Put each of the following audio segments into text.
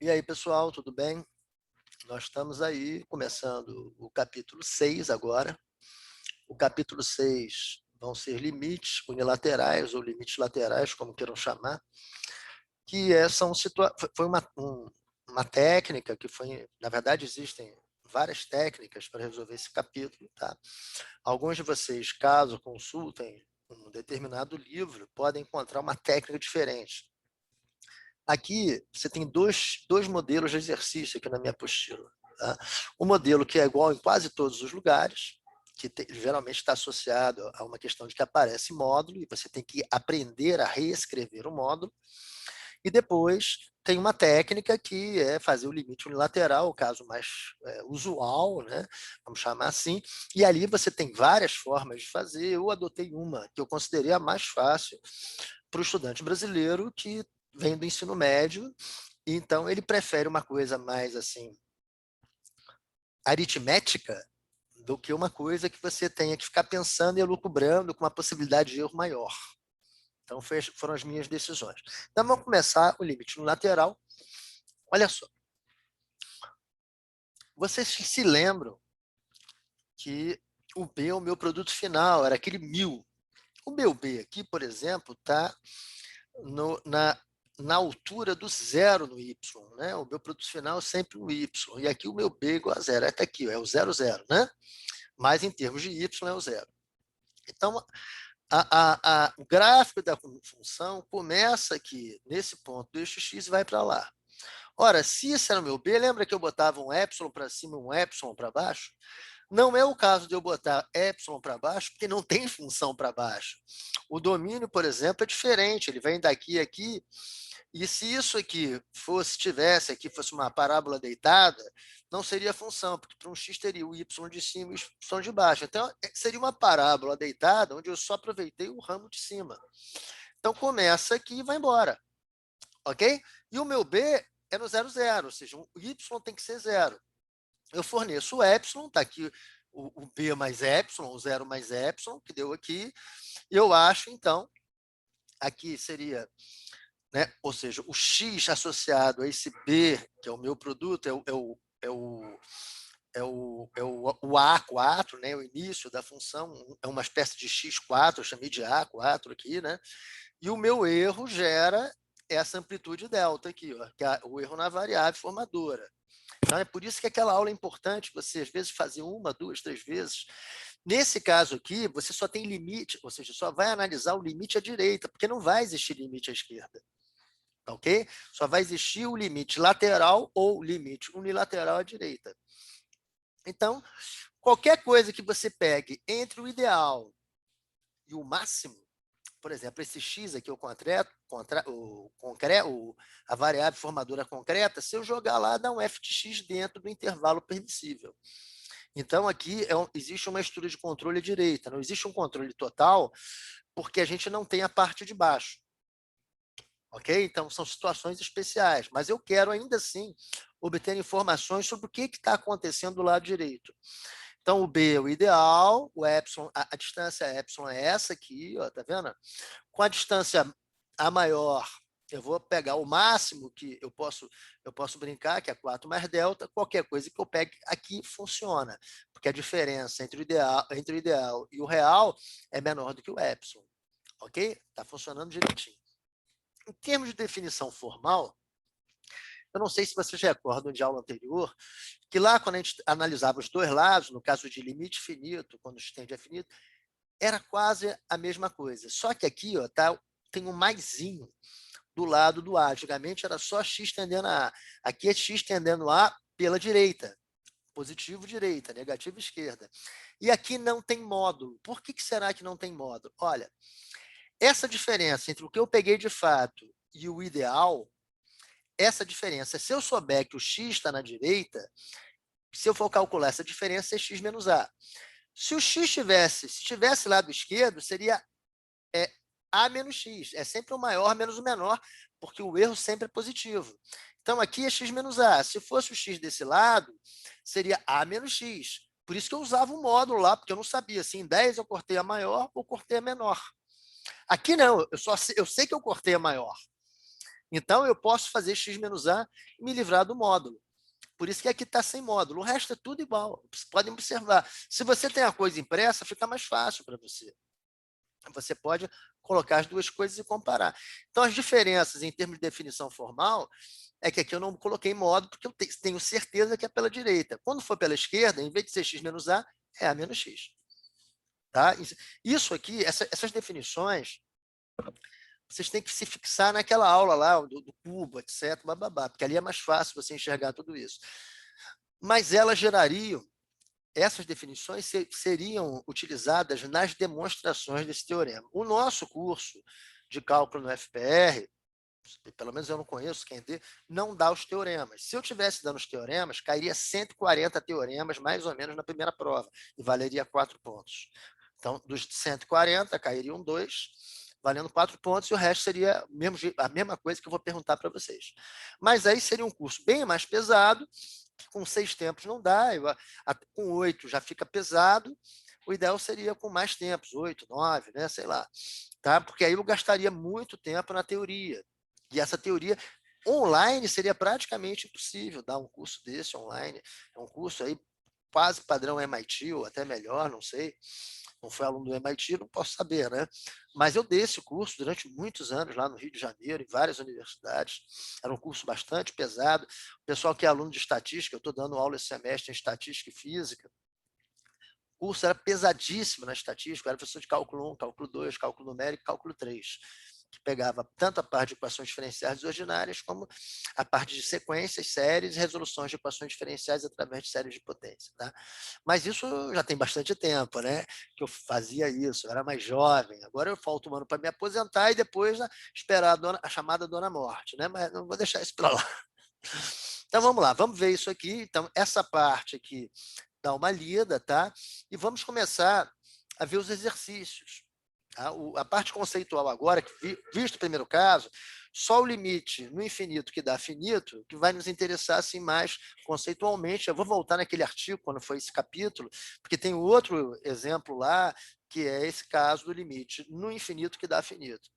E aí, pessoal, tudo bem? Nós estamos aí começando o capítulo 6 agora. O capítulo 6 vão ser limites unilaterais ou limites laterais, como queiram chamar, que foi uma técnica que foi, na verdade, existem várias técnicas para resolver esse capítulo, tá? Alguns de vocês, caso consultem um determinado livro, podem encontrar uma técnica diferente. Aqui você tem dois modelos de exercício aqui na minha apostila. Tá? Um modelo que é igual em quase todos os lugares, geralmente está associado a uma questão de que aparece módulo e você tem que aprender a reescrever o módulo. E depois tem uma técnica que é fazer o limite unilateral, o caso mais usual, né? Vamos chamar assim. E ali você tem várias formas de fazer. Eu adotei uma que eu considerei a mais fácil para o estudante brasileiro que vem do ensino médio, então ele prefere uma coisa mais assim aritmética do que uma coisa que você tenha que ficar pensando e elucubrando com uma possibilidade de erro maior. Então foram as minhas decisões. Então vamos começar o limite no lateral. Olha só. Vocês se lembram que o B é o meu produto final, era aquele 1000. O meu B aqui, por exemplo, está na altura do zero no Y, né? O meu produto final é sempre um Y, e aqui o meu B é igual a zero, até aqui, é o zero, zero, né? Mas em termos de Y é o zero. Então, o gráfico da função começa aqui, nesse ponto do eixo X e vai para lá. Ora, se esse era o meu B, lembra que eu botava um epsilon para cima e um epsilon para baixo? Não é o caso de eu botar epsilon para baixo, porque não tem função para baixo. O domínio, por exemplo, é diferente, ele vem daqui a aqui, e se isso aqui tivesse aqui, fosse uma parábola deitada, não seria função, porque para um x teria o y de cima e o y de baixo. Então, seria uma parábola deitada, onde eu só aproveitei o ramo de cima. Então, começa aqui e vai embora. Ok? E o meu b é no 0, 0, ou seja, o y tem que ser 0. Eu forneço o epsilon, está aqui o b mais epsilon, o 0 mais epsilon, que deu aqui. Eu acho, então, aqui seria, né? Ou seja, o x associado a esse b, que é o meu produto, o A4, né? O início da função, é uma espécie de x4, eu chamei de A4 aqui, né? E o meu erro gera essa amplitude delta aqui, ó, que é o erro na variável formadora. Então, é por isso que aquela aula é importante, você às vezes fazer uma, duas, três vezes. Nesse caso aqui, você só tem limite, ou seja, só vai analisar o limite à direita, porque não vai existir limite à esquerda. Ok? Só vai existir o limite lateral ou limite unilateral à direita. Então, qualquer coisa que você pegue entre o ideal e o máximo, por exemplo, esse x aqui, a variável formadora concreta, se eu jogar lá, dá um f de x dentro do intervalo permissível. Então, aqui existe uma estrutura de controle à direita, não existe um controle total, porque a gente não tem a parte de baixo. Ok? Então, são situações especiais, mas eu quero ainda assim obter informações sobre o que está acontecendo do lado direito. Então, o B é o ideal, o epsilon, a distância epsilon é essa aqui, ó, tá vendo? Com a distância a maior, eu vou pegar o máximo que eu posso brincar, que é 4 mais delta, qualquer coisa que eu pegue aqui funciona, porque a diferença entre o ideal e o real é menor do que o epsilon, ok? Está funcionando direitinho. Em termos de definição formal, eu não sei se vocês recordam de aula anterior, que lá, quando a gente analisava os dois lados, no caso de limite finito, quando o x é finito, era quase a mesma coisa. Só que aqui ó, tem um maisinho do lado do A. Antigamente era só x tendendo a A. Aqui é x tendendo a A pela direita. Positivo, direita, negativo, esquerda. E aqui não tem módulo. Por que será que não tem módulo? Olha, essa diferença entre o que eu peguei de fato e o ideal, essa diferença, se eu souber que o x está na direita, se eu for calcular essa diferença, é x menos a. Se o x tivesse lado esquerdo, seria a menos x. É sempre o maior menos o menor, porque o erro sempre é positivo. Então, aqui é x menos a. Se fosse o x desse lado, seria a menos x. Por isso que eu usava um módulo lá, porque eu não sabia se em 10 eu cortei a maior ou cortei a menor. Aqui não, eu sei que eu cortei a maior. Então, eu posso fazer x menos a e me livrar do módulo. Por isso que aqui está sem módulo. O resto é tudo igual. Vocês podem observar. Se você tem a coisa impressa, fica mais fácil para você. Você pode colocar as duas coisas e comparar. Então, as diferenças em termos de definição formal é que aqui eu não coloquei módulo, porque eu tenho certeza que é pela direita. Quando for pela esquerda, em vez de ser x menos a, é a menos x. Tá? Isso aqui, essas definições, vocês têm que se fixar naquela aula lá, do cubo, etc., bababá, porque ali é mais fácil você enxergar tudo isso. Mas elas gerariam, essas definições seriam utilizadas nas demonstrações desse teorema. O nosso curso de cálculo no FPR, pelo menos eu não conheço quem dê, não dá os teoremas. Se eu tivesse dando os teoremas, cairia 140 teoremas, mais ou menos, na primeira prova, e valeria 4 pontos. Então, dos 140, cairiam 2, valendo 4 pontos, e o resto seria a mesma coisa que eu vou perguntar para vocês. Mas aí seria um curso bem mais pesado, que com 6 tempos não dá, com 8 já fica pesado, o ideal seria com mais tempos, 8, 9, né, sei lá. Tá? Porque aí eu gastaria muito tempo na teoria. E essa teoria online seria praticamente impossível dar um curso desse online. É um curso aí quase padrão MIT, ou até melhor, não sei. Não fui aluno do MIT, não posso saber, né? Mas eu dei esse curso durante muitos anos lá no Rio de Janeiro, em várias universidades. Era um curso bastante pesado. O pessoal que é aluno de estatística, eu estou dando aula esse semestre em estatística e física. O curso era pesadíssimo na estatística, eu era professor de cálculo 1, cálculo 2, cálculo numérico e cálculo 3, que pegava tanto a parte de equações diferenciais desordinárias, como a parte de sequências, séries e resoluções de equações diferenciais através de séries de potência. Tá? Mas isso já tem bastante tempo, né? Que eu fazia isso, eu era mais jovem. Agora eu falto um ano para me aposentar e depois esperar a chamada Dona Morte, né? Mas não vou deixar isso para lá. Então vamos lá, vamos ver isso aqui. Então, essa parte aqui dá uma lida, tá? E vamos começar a ver os exercícios. Tá? A parte conceitual agora, visto o primeiro caso, só o limite no infinito que dá finito, que vai nos interessar assim mais conceitualmente. Eu vou voltar naquele artigo, quando foi esse capítulo, porque tem outro exemplo lá, que é esse caso do limite no infinito que dá finito.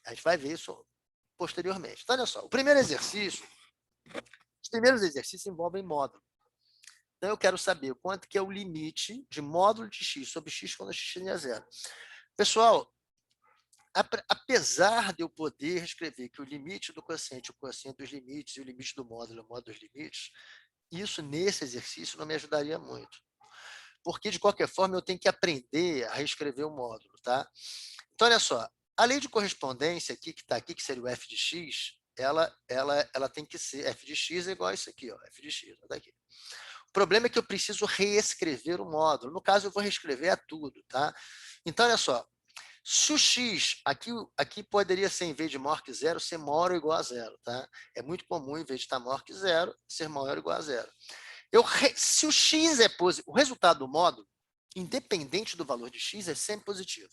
A gente vai ver isso posteriormente. Então, olha só, o primeiro exercício, os primeiros exercícios envolvem módulo. Então, eu quero saber quanto que é o limite de módulo de x sobre x quando x tende a zero. Pessoal, apesar de eu poder escrever que o limite do quociente, o quociente dos limites, e o limite do módulo, o módulo dos limites, isso nesse exercício não me ajudaria muito. Porque, de qualquer forma, eu tenho que aprender a reescrever o módulo. Tá? Então, olha só, a lei de correspondência aqui, que está aqui, que seria o f de x, ela tem que ser, f de x é igual a isso aqui, ó, f de x, está aqui. O problema é que eu preciso reescrever o módulo. No caso, eu vou reescrever tudo. Tá? Então, olha só, se o x, aqui poderia ser, em vez de maior que zero, ser maior ou igual a zero. Tá? É muito comum, em vez de estar maior que zero, ser maior ou igual a zero. Se o x é positivo, o resultado do módulo, independente do valor de x, é sempre positivo.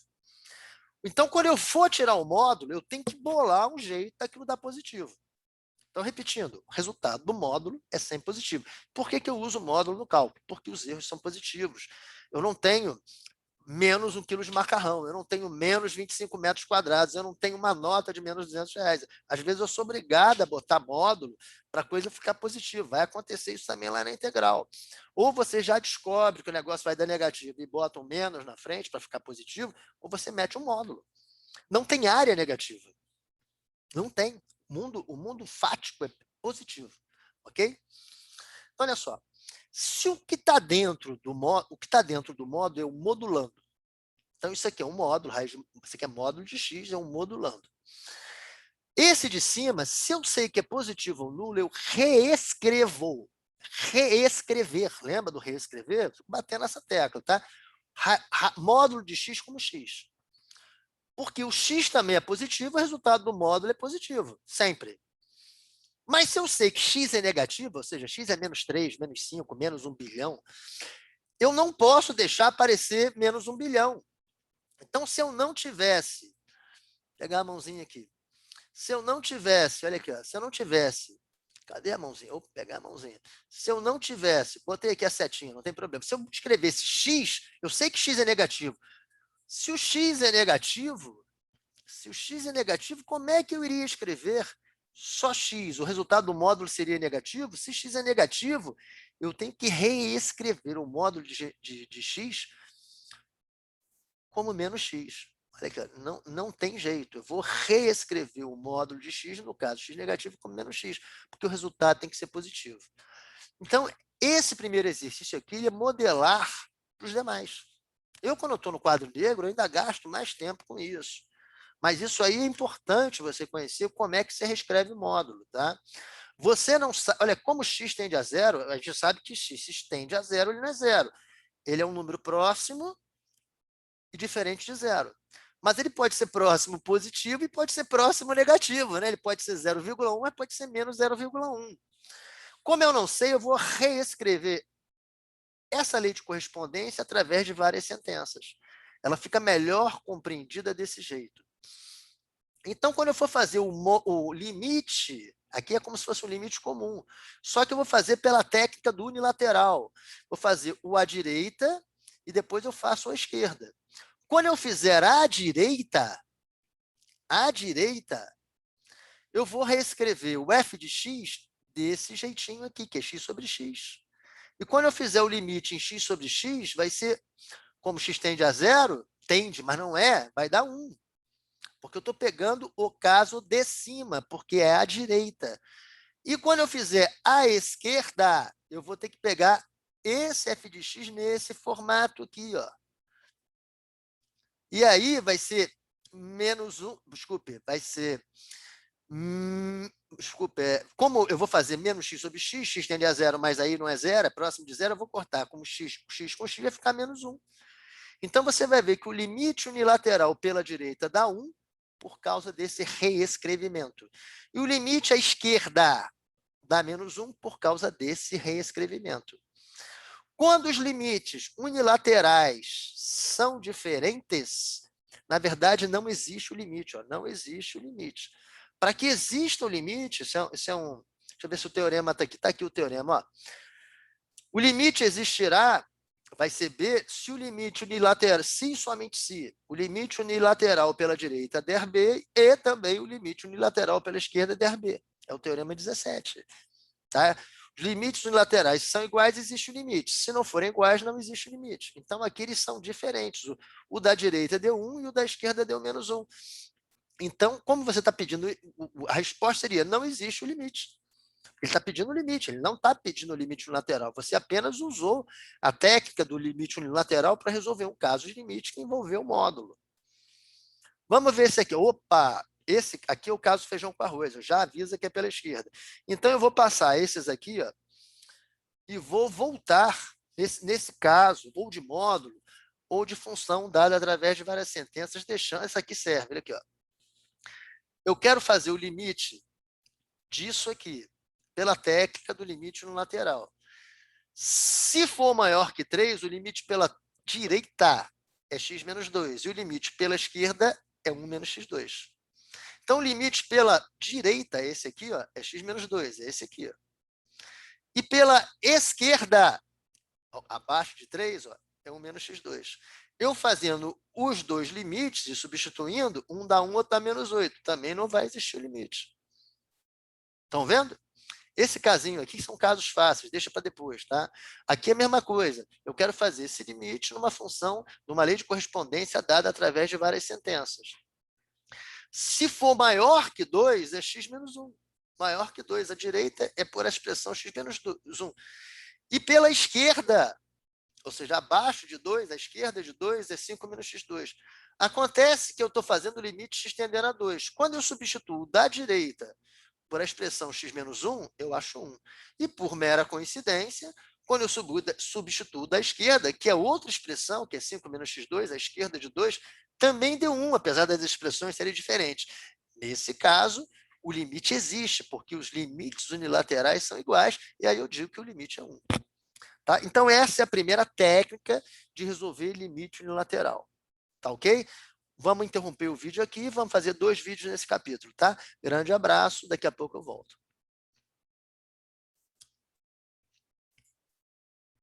Então, quando eu for tirar o módulo, eu tenho que bolar um jeito daquilo dar positivo. Então, repetindo, o resultado do módulo é sempre positivo. Por que eu uso o módulo no cálculo? Porque os erros são positivos. Eu não tenho menos 1 quilo de macarrão, eu não tenho menos 25 metros quadrados, eu não tenho uma nota de menos R$200. Às vezes eu sou obrigado a botar módulo para a coisa ficar positiva. Vai acontecer isso também lá na integral. Ou você já descobre que o negócio vai dar negativo e bota um menos na frente para ficar positivo, ou você mete um módulo. Não tem área negativa. Não tem. O mundo fático é positivo. Ok? Então, olha só. Se o que está dentro do módulo é o modulando. Então, isso aqui é um módulo, isso aqui é módulo de x, é um modulando. Esse de cima, se eu sei que é positivo ou nulo, eu reescrevo. Reescrever. Lembra do reescrever? Fico batendo nessa tecla, tá? Módulo de x como x. Porque o x também é positivo, o resultado do módulo é positivo, sempre. Mas se eu sei que x é negativo, ou seja, x é menos 3, menos 5, menos 1 bilhão, eu não posso deixar aparecer menos 1 bilhão. Então, se eu não tivesse, vou pegar a mãozinha aqui, se eu não tivesse, olha aqui, ó, se eu não tivesse, cadê a mãozinha? Vou pegar a mãozinha. Se eu não tivesse, botei aqui a setinha, não tem problema. Se eu escrevesse x, eu sei que x é negativo. Se o x é negativo, como é que eu iria escrever só x, o resultado do módulo seria negativo? Se x é negativo, eu tenho que reescrever o módulo de x como menos x. Olha aqui, não tem jeito. Eu vou reescrever o módulo de x, no caso, x negativo como menos x, porque o resultado tem que ser positivo. Então, esse primeiro exercício aqui ele é modelar para os demais. Eu, quando estou no quadro negro, ainda gasto mais tempo com isso. Mas isso aí é importante você conhecer como é que você reescreve o módulo, tá? Você não sabe, olha, como x tende a zero, a gente sabe que x tende a zero, ele não é zero. Ele é um número próximo e diferente de zero. Mas ele pode ser próximo positivo e pode ser próximo negativo, né? Ele pode ser 0,1, mas pode ser menos 0,1. Como eu não sei, eu vou reescrever essa lei de correspondência através de várias sentenças. Ela fica melhor compreendida desse jeito. Então, quando eu for fazer o limite, aqui é como se fosse um limite comum, só que eu vou fazer pela técnica do unilateral. Vou fazer o à direita e depois eu faço a esquerda. Quando eu fizer à direita, eu vou reescrever o f de x desse jeitinho aqui, que é x sobre x. E quando eu fizer o limite em x sobre x, vai ser, como x tende a zero, tende, mas não é, vai dar 1. Porque eu estou pegando o caso de cima, porque é à direita. E quando eu fizer à esquerda, eu vou ter que pegar esse f de x nesse formato aqui, ó. E aí vai ser menos 1, desculpe, vai ser, desculpe, como eu vou fazer menos x sobre x, x tende a zero, mas aí não é zero, é próximo de zero, eu vou cortar como x com x vai ficar menos 1. Então, você vai ver que o limite unilateral pela direita dá 1 por causa desse reescrevimento. E o limite à esquerda dá menos 1 por causa desse reescrevimento. Quando os limites unilaterais são diferentes, na verdade, não existe o limite. Ó, não existe o limite. Para que exista o limite, isso é um... Deixa eu ver se o teorema está aqui. Está aqui o teorema. Ó. O limite existirá, vai ser B, se o limite unilateral, se e somente se, o limite unilateral pela direita der B e também o limite unilateral pela esquerda der B. É o teorema 17. Tá? Os limites unilaterais são iguais, existe o limite. Se não forem iguais, não existe o limite. Então, aqui eles são diferentes. O da direita deu 1 e o da esquerda deu menos 1. Então, como você está pedindo, a resposta seria, não existe o limite. Ele está pedindo o limite, ele não está pedindo o limite unilateral. Você apenas usou a técnica do limite unilateral para resolver um caso de limite que envolveu o módulo. Vamos ver esse aqui. Opa! Esse aqui é o caso feijão com arroz. Eu já avisa que é pela esquerda. Então, eu vou passar esses aqui, ó, e vou voltar, nesse caso, ou de módulo, ou de função dada através de várias sentenças, deixando... Essa aqui serve, olha aqui, ó. Eu quero fazer o limite disso aqui, pela técnica do limite unilateral. Se for maior que 3, o limite pela direita é x menos 2, e o limite pela esquerda é 1 menos x2. Então, o limite pela direita, esse aqui, ó, é x menos 2, é esse aqui. Ó. E pela esquerda, ó, abaixo de 3, ó, é 1 menos x2. Eu fazendo os dois limites e substituindo, um dá 1, outro dá menos 8. Também não vai existir o limite. Estão vendo? Esse casinho aqui são casos fáceis, deixa para depois, tá? Aqui é a mesma coisa. Eu quero fazer esse limite numa função, numa lei de correspondência dada através de várias sentenças. Se for maior que 2, é x menos 1. Maior que 2. A direita é por a expressão x menos 1. E pela esquerda, ou seja, abaixo de 2, a esquerda de 2 é 5 menos x2. Acontece que eu estou fazendo o limite x tendendo a 2. Quando eu substituo da direita por a expressão x menos 1, eu acho 1. E por mera coincidência, quando eu substituo da esquerda, que é outra expressão, que é 5 menos x2, a esquerda de 2, também deu 1, apesar das expressões serem diferentes. Nesse caso, o limite existe, porque os limites unilaterais são iguais, e aí eu digo que o limite é 1. Tá? Então, essa é a primeira técnica de resolver limite unilateral. Tá ok? Vamos interromper o vídeo aqui e vamos fazer 2 vídeos nesse capítulo, tá? Grande abraço, daqui a pouco eu volto.